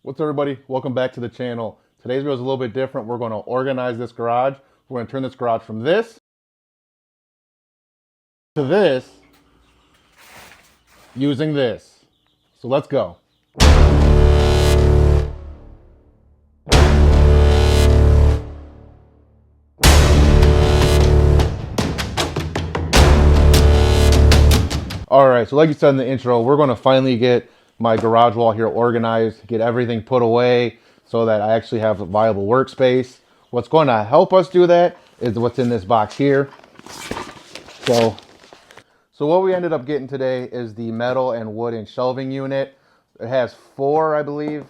What's up, everybody? Welcome back to the channel. Today's video is a little bit different. We're going to organize this garage. We're going to turn this garage from this to this using this. So let's go. All right, so like you said in the intro, we're going to finally get my garage wall here organized, get everything put away so that I actually have a viable workspace. What's going to help us do that is what's in this box here. So what we ended up getting today is the metal and wooden shelving unit. It has four, I believe.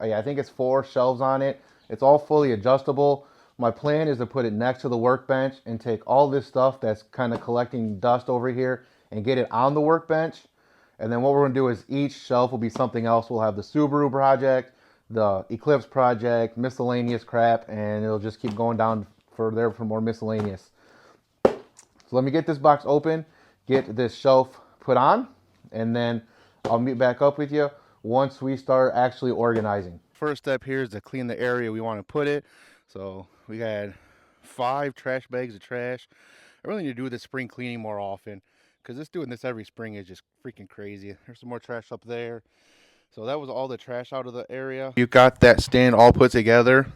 Yeah, I think it's 4 shelves on it. It's all fully adjustable. My plan is to put it next to the workbench and take all this stuff that's kind of collecting dust over here and get it on the workbench. And then what we're going to do is each shelf will be something else. We'll have the Subaru project, the Eclipse project, miscellaneous crap, and it'll just keep going down for more miscellaneous. So let me get this box open, get this shelf put on, and then I'll meet back up with you once we start actually organizing. First step here is to clean the area we want to put it. So we got 5 trash bags of trash. I really need to do the spring cleaning more often, because just doing this every spring is just freaking crazy. There's some more trash up there. So that was all the trash out of the area. You got that stand all put together.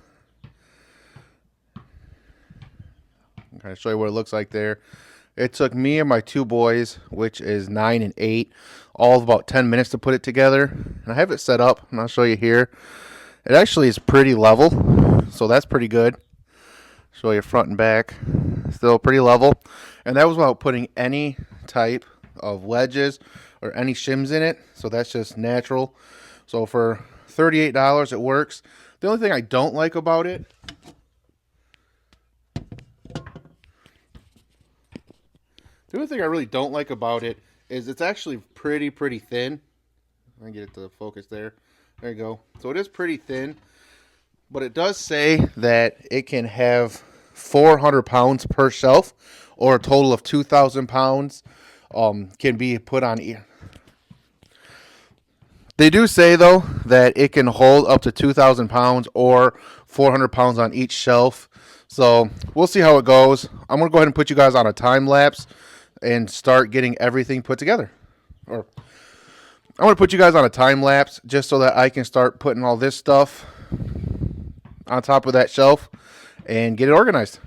I'm going to show you what it looks like there. It took me and my 2 boys, which is 9 and 8, all of about 10 minutes to put it together. And I have it set up, and I'll show you here. It actually is pretty level, so that's pretty good. Show you front and back. Still pretty level. And that was without putting any type of wedges or any shims in it, so that's just natural. So for $38 it works. The only thing I don't like about it I really don't like about it is it's actually pretty thin. I can get it to focus there. There you go. So it is pretty thin, but it does say that it can have 400 pounds per shelf, or a total of 2,000 pounds can be put on. They do say, though, that it can hold up to 2,000 pounds or 400 pounds on each shelf. So we'll see how it goes. I'm going to go ahead and put you guys on a time lapse and start getting everything put together. Or I'm going to put you guys on a time lapse just so that I can start putting all this stuff on top of that shelf and get it organized.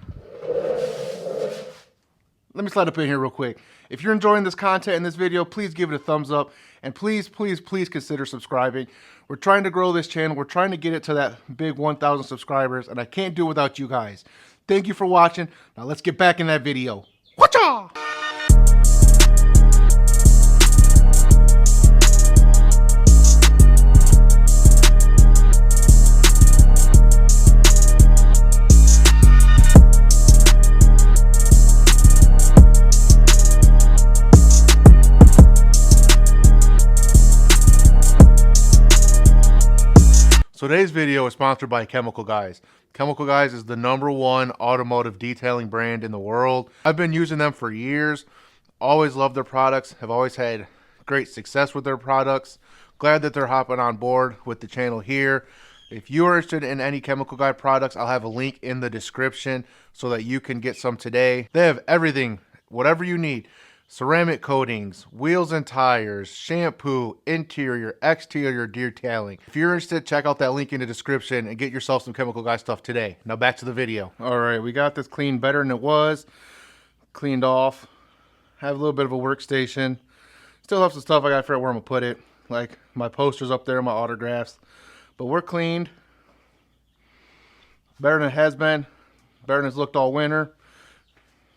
Let me slide up in here real quick. If you're enjoying this content in this video, please give it a thumbs up, and please consider subscribing. We're trying to grow this channel. We're trying to get it to that big 1,000 subscribers, and I can't do it without you guys. Thank you for watching. Now let's get back in that video. Watcha! So today's video is sponsored by Chemical Guys. Chemical Guys is the #1 automotive detailing brand in the world. I've been using them for years. Always loved their products. Have always had great success with their products. Glad that they're hopping on board with the channel here. If you are interested in any Chemical Guy products, I'll have a link in the description so that you can get some today. They have everything, whatever you need. Ceramic coatings, wheels and tires, shampoo, interior, exterior detailing. If you're interested, check out that link in the description and get yourself some Chemical Guy stuff today. Now back to the video. All right, we got this cleaned better than it was. Cleaned off. Have a little bit of a workstation. Still have some stuff I gotta figure out where I'm gonna put it. Like my posters up there, my autographs. But we're cleaned. Better than it has been. Better than it's looked all winter.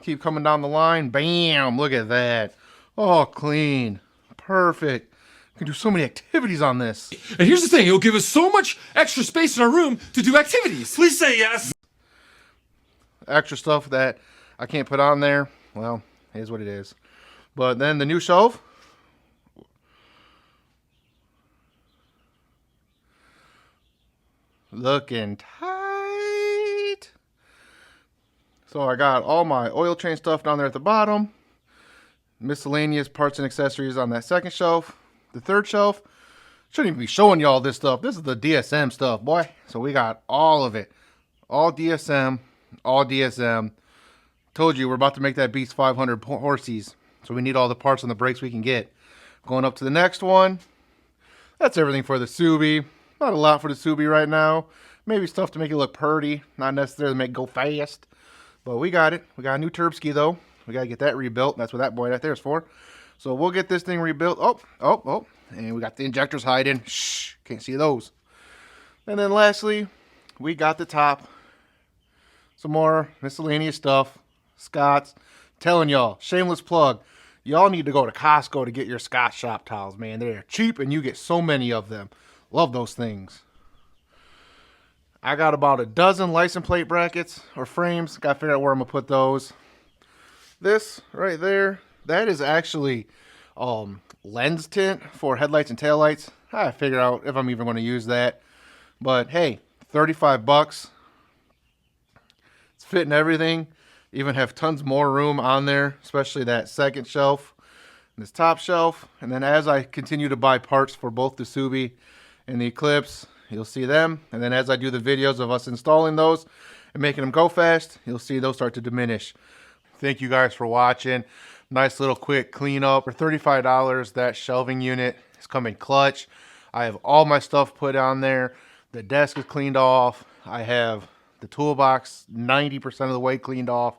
Keep coming down the line. Bam! Look at that. Oh, clean. Perfect. We can do so many activities on this. And here's the thing, it'll give us so much extra space in our room to do activities. Please say yes. Extra stuff that I can't put on there. Well, it is what it is. But then the new shelf. Looking tight. So I got all my oil change stuff down there at the bottom. Miscellaneous parts and accessories on that second shelf. The third shelf, Shouldn't even be showing y'all this stuff. This is the DSM stuff, boy. So we got all of it. All DSM. All DSM. Told you we're about to make that beast 500 horsies. So we need all the parts on the brakes we can get. Going up to the next one. That's everything for the Subi. Not a lot for the Subi right now. Maybe stuff to make it look purty. Not necessarily make it go fast. But we got it. We got a new Turbski though. We got to get that rebuilt. That's what that boy right there is for. So we'll get this thing rebuilt. Oh. And we got the injectors hiding. Shh. Can't see those. And then lastly, we got the top. Some more miscellaneous stuff. Scott's. Telling y'all, shameless plug. Y'all need to go to Costco to get your Scott shop towels, man. They're cheap and you get so many of them. Love those things. I got about a dozen license plate brackets or frames. Got to figure out where I'm going to put those. This right there, that is actually lens tint for headlights and taillights. I figure out if I'm even going to use that. But hey, 35 bucks. It's fitting everything. Even have tons more room on there, especially that second shelf, this top shelf. And then as I continue to buy parts for both the Subi and the Eclipse, you'll see them. And then as I do the videos of us installing those and making them go fast, you'll see those start to diminish. Thank you guys for watching. Nice little quick cleanup. For $35, that shelving unit is coming clutch. I have all my stuff put on there. The desk is cleaned off. I have the toolbox 90% of the way cleaned off.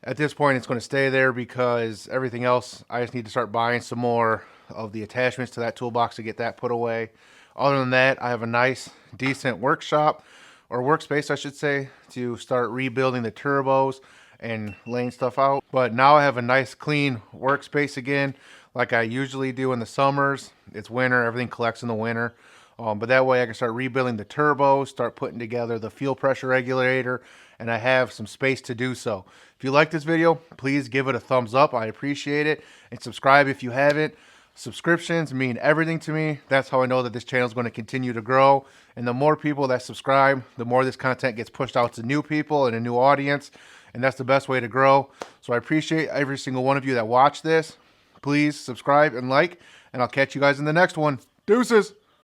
At this point, it's going to stay there because everything else, I just need to start buying some more of the attachments to that toolbox to get that put away. Other than that, I have a nice, decent workshop, or workspace, I should say, to start rebuilding the turbos and laying stuff out. But now I have a nice, clean workspace again, like I usually do in the summers. It's winter, everything collects in the winter. But that way I can start rebuilding the turbo, start putting together the fuel pressure regulator, and I have some space to do so. If you like this video, please give it a thumbs up. I appreciate it. And subscribe if you haven't. Subscriptions mean everything to me. That's how I know that this channel is going to continue to grow. And the more people that subscribe, the more this content gets pushed out to new people and a new audience. And that's the best way to grow. So I appreciate every single one of you that watch this. Please subscribe and like, and I'll catch you guys in the next one. Deuces!